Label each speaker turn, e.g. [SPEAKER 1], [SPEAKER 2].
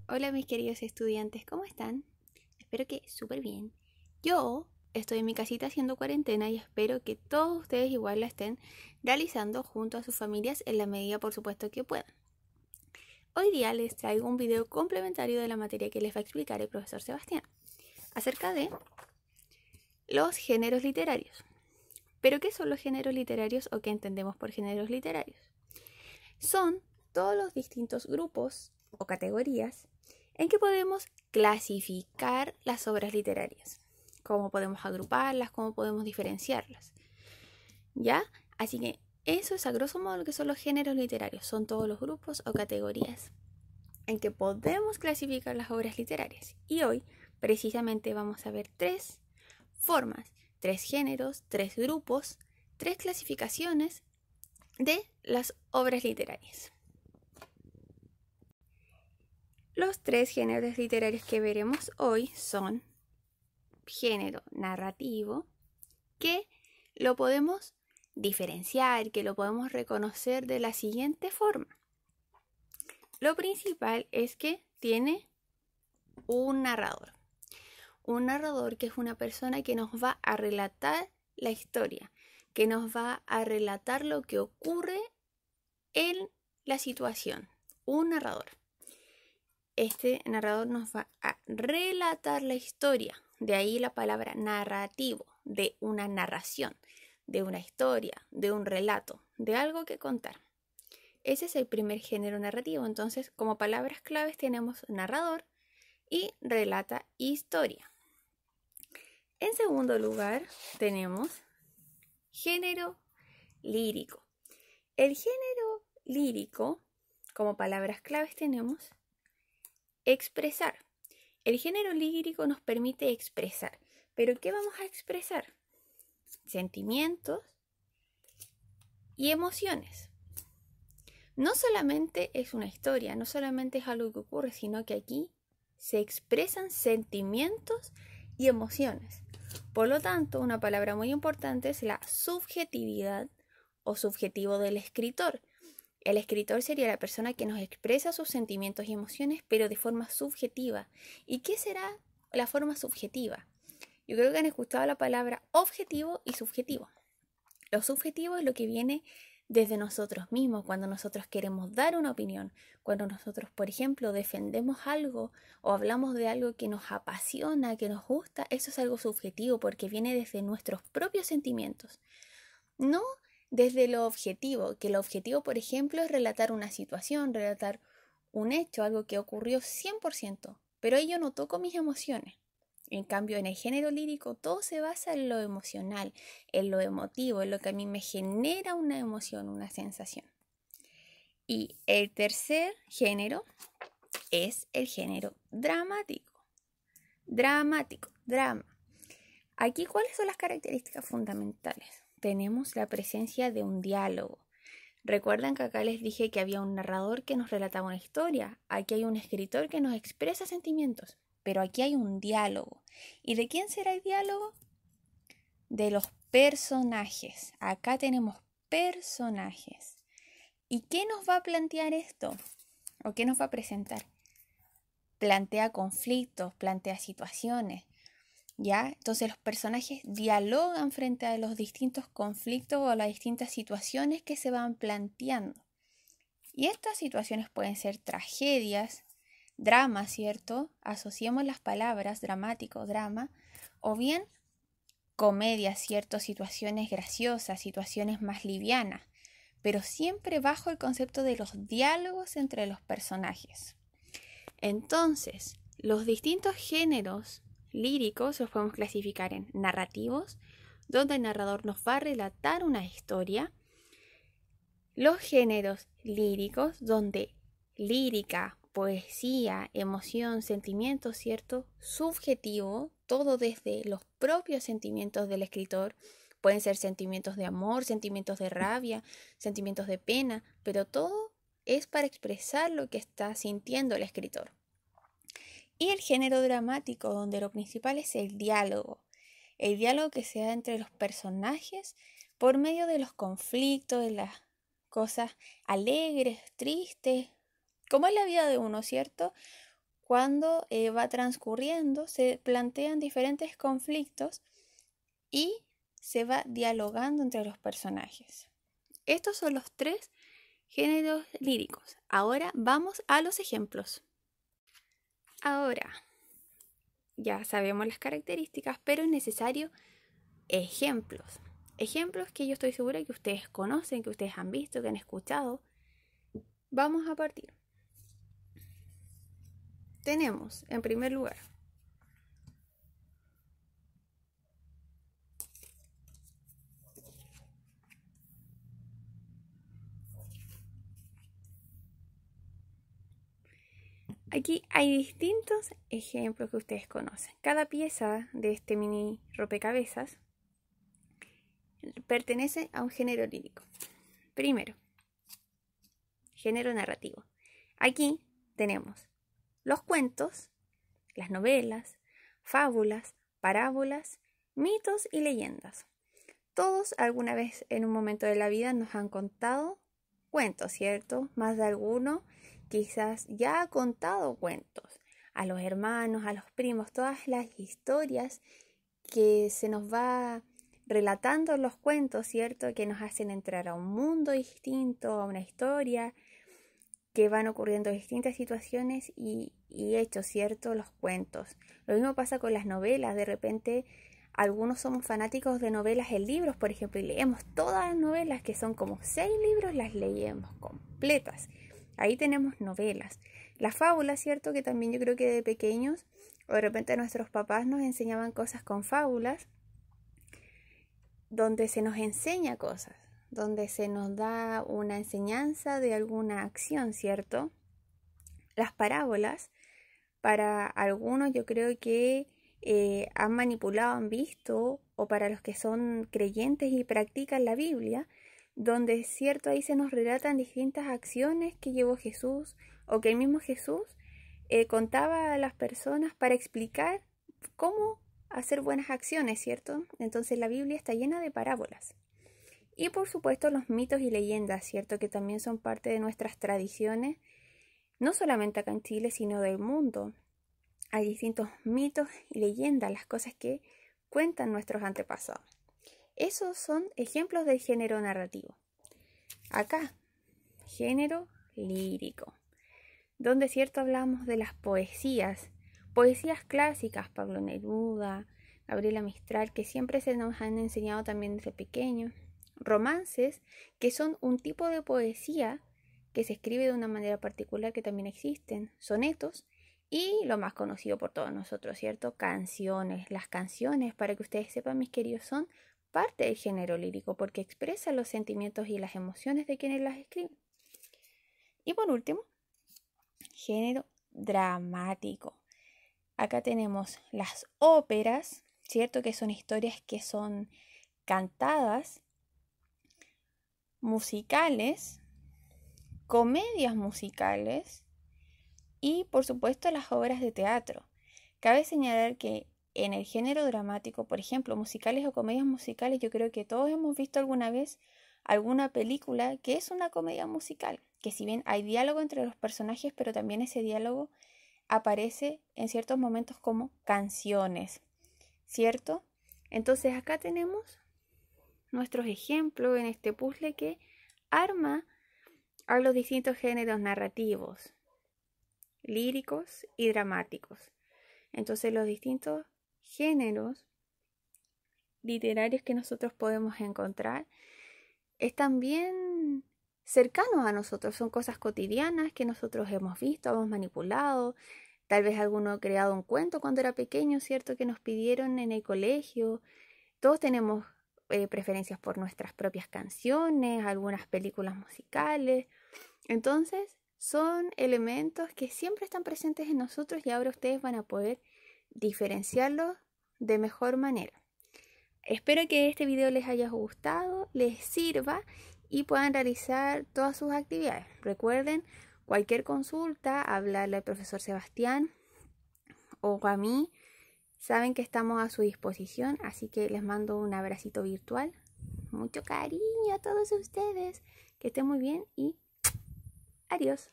[SPEAKER 1] Hola mis queridos estudiantes, ¿cómo están? Espero que súper bien. Yo estoy en mi casita haciendo cuarentena y espero que todos ustedes igual la estén realizando junto a sus familias en la medida por supuesto que puedan. Hoy día les traigo un video complementario de la materia que les va a explicar el profesor Sebastián acerca de los géneros literarios. ¿Pero qué son los géneros literarios o qué entendemos por géneros literarios? Son todos los distintos grupos o categorías en que podemos clasificar las obras literarias, cómo podemos agruparlas, cómo podemos diferenciarlas, ¿ya? Así que eso es a grosso modo lo que son los géneros literarios, son todos los grupos o categorías en que podemos clasificar las obras literarias. Y hoy precisamente vamos a ver tres formas, tres géneros, tres grupos, tres clasificaciones de las obras literarias. Los tres géneros literarios que veremos hoy son género narrativo, que lo podemos diferenciar, que lo podemos reconocer de la siguiente forma. Lo principal es que tiene un narrador. Un narrador que es una persona que nos va a relatar la historia, que nos va a relatar lo que ocurre en la situación. Un narrador. Este narrador nos va a relatar la historia, de ahí la palabra narrativo, de una narración, de una historia, de un relato, de algo que contar. Ese es el primer género narrativo. Entonces, como palabras claves tenemos narrador y relata historia. En segundo lugar, tenemos género lírico. El género lírico, como palabras claves tenemos expresar. El género lírico nos permite expresar. ¿Pero qué vamos a expresar? Sentimientos y emociones. No solamente es una historia, no solamente es algo que ocurre, sino que aquí se expresan sentimientos y emociones. Por lo tanto, una palabra muy importante es la subjetividad o subjetivo del escritor. El escritor sería la persona que nos expresa sus sentimientos y emociones, pero de forma subjetiva. ¿Y qué será la forma subjetiva? Yo creo que han escuchado la palabra objetivo y subjetivo. Lo subjetivo es lo que viene desde nosotros mismos, cuando nosotros queremos dar una opinión, cuando nosotros, por ejemplo, defendemos algo o hablamos de algo que nos apasiona, que nos gusta, eso es algo subjetivo porque viene desde nuestros propios sentimientos. No desde lo objetivo, que lo objetivo, por ejemplo, es relatar una situación, relatar un hecho, algo que ocurrió 100%, pero ahí yo no toco mis emociones. En cambio, en el género lírico todo se basa en lo emocional, en lo emotivo, en lo que a mí me genera una emoción, una sensación. Y el tercer género es el género dramático. Dramático, drama. Aquí, ¿cuáles son las características fundamentales? Tenemos la presencia de un diálogo. Recuerdan que acá les dije que había un narrador que nos relataba una historia. Aquí hay un escritor que nos expresa sentimientos. Pero aquí hay un diálogo. ¿Y de quién será el diálogo? De los personajes. Acá tenemos personajes. ¿Y qué nos va a plantear esto? ¿O qué nos va a presentar? Plantea conflictos, plantea situaciones. ¿Ya? Entonces los personajes dialogan frente a los distintos conflictos o a las distintas situaciones que se van planteando. Y estas situaciones pueden ser tragedias, dramas, ¿cierto? Asociemos las palabras dramático, drama, o bien comedia, ¿cierto? Situaciones graciosas, situaciones más livianas, pero siempre bajo el concepto de los diálogos entre los personajes. Entonces, los distintos géneros líricos los podemos clasificar en narrativos, donde el narrador nos va a relatar una historia. Los géneros líricos, donde lírica, poesía, emoción, sentimiento, ¿cierto? Subjetivo, todo desde los propios sentimientos del escritor. Pueden ser sentimientos de amor, sentimientos de rabia, sentimientos de pena, pero todo es para expresar lo que está sintiendo el escritor. Y el género dramático, donde lo principal es el diálogo que se da entre los personajes por medio de los conflictos, de las cosas alegres, tristes, como es la vida de uno, ¿cierto? cuando va transcurriendo se plantean diferentes conflictos y se va dialogando entre los personajes. Estos son los 3 géneros líricos. Ahora vamos a los ejemplos. Ahora, ya sabemos las características, pero es necesario ejemplos. Ejemplos que yo estoy segura que ustedes conocen, que ustedes han visto, que han escuchado. Vamos a partir. Tenemos, en primer lugar, aquí hay distintos ejemplos que ustedes conocen. Cada pieza de este mini rompecabezas pertenece a un género lírico. Primero, género narrativo. Aquí tenemos los cuentos, las novelas, fábulas, parábolas, mitos y leyendas. Todos alguna vez en un momento de la vida nos han contado cuentos, ¿cierto? Más de alguno quizás ya ha contado cuentos a los hermanos, a los primos, todas las historias que se nos va relatando en los cuentos, ¿cierto? Que nos hacen entrar a un mundo distinto, a una historia, que van ocurriendo distintas situaciones y hechos, ¿cierto? Los cuentos. Lo mismo pasa con las novelas. De repente, algunos somos fanáticos de novelas en libros, por ejemplo, y leemos todas las novelas, que son como 6 libros, las leemos completas. Ahí tenemos novelas. Las fábulas, ¿cierto? Que también yo creo que de pequeños, o de repente nuestros papás nos enseñaban cosas con fábulas, donde se nos enseña cosas, donde se nos da una enseñanza de alguna acción, ¿cierto? Las parábolas, para algunos yo creo que han manipulado, han visto, o para los que son creyentes y practican la Biblia, donde es cierto, ahí se nos relatan distintas acciones que llevó Jesús, o que el mismo Jesús contaba a las personas para explicar cómo hacer buenas acciones, ¿cierto? Entonces la Biblia está llena de parábolas. Y por supuesto los mitos y leyendas, ¿cierto? Que también son parte de nuestras tradiciones, no solamente acá en Chile, sino del mundo. Hay distintos mitos y leyendas, las cosas que cuentan nuestros antepasados. Esos son ejemplos del género narrativo. Acá, género lírico, donde cierto hablamos de las poesías clásicas, Pablo Neruda, Gabriela Mistral, que siempre se nos han enseñado también desde pequeños. Romances, que son un tipo de poesía que se escribe de una manera particular, que también existen. Sonetos y lo más conocido por todos nosotros, ¿cierto? Canciones. Las canciones, para que ustedes sepan, mis queridos, son parte del género lírico porque expresan los sentimientos y las emociones de quienes las escriben. Y por último, género dramático. Acá tenemos las óperas, ¿cierto? Que son historias que son cantadas, musicales, comedias musicales y por supuesto las obras de teatro. Cabe señalar que en el género dramático, por ejemplo, musicales o comedias musicales, yo creo que todos hemos visto alguna vez alguna película que es una comedia musical, que si bien hay diálogo entre los personajes, pero también ese diálogo aparece en ciertos momentos como canciones, ¿cierto? Entonces acá tenemos nuestros ejemplos en este puzzle que arma a los distintos géneros narrativos, líricos y dramáticos. Entonces los distintos géneros literarios que nosotros podemos encontrar están bien cercanos a nosotros, son cosas cotidianas que nosotros hemos visto, hemos manipulado. Tal vez alguno ha creado un cuento cuando era pequeño, ¿cierto? Que nos pidieron en el colegio. Todos tenemos preferencias por nuestras propias canciones, algunas películas musicales. Entonces, son elementos que siempre están presentes en nosotros y ahora ustedes van a poder diferenciarlos de mejor manera. Espero que este video les haya gustado, les sirva y puedan realizar todas sus actividades. Recuerden, cualquier consulta, hablarle al profesor Sebastián o a mí. Saben que estamos a su disposición, así que les mando un abracito virtual. Mucho cariño a todos ustedes. Que estén muy bien y adiós.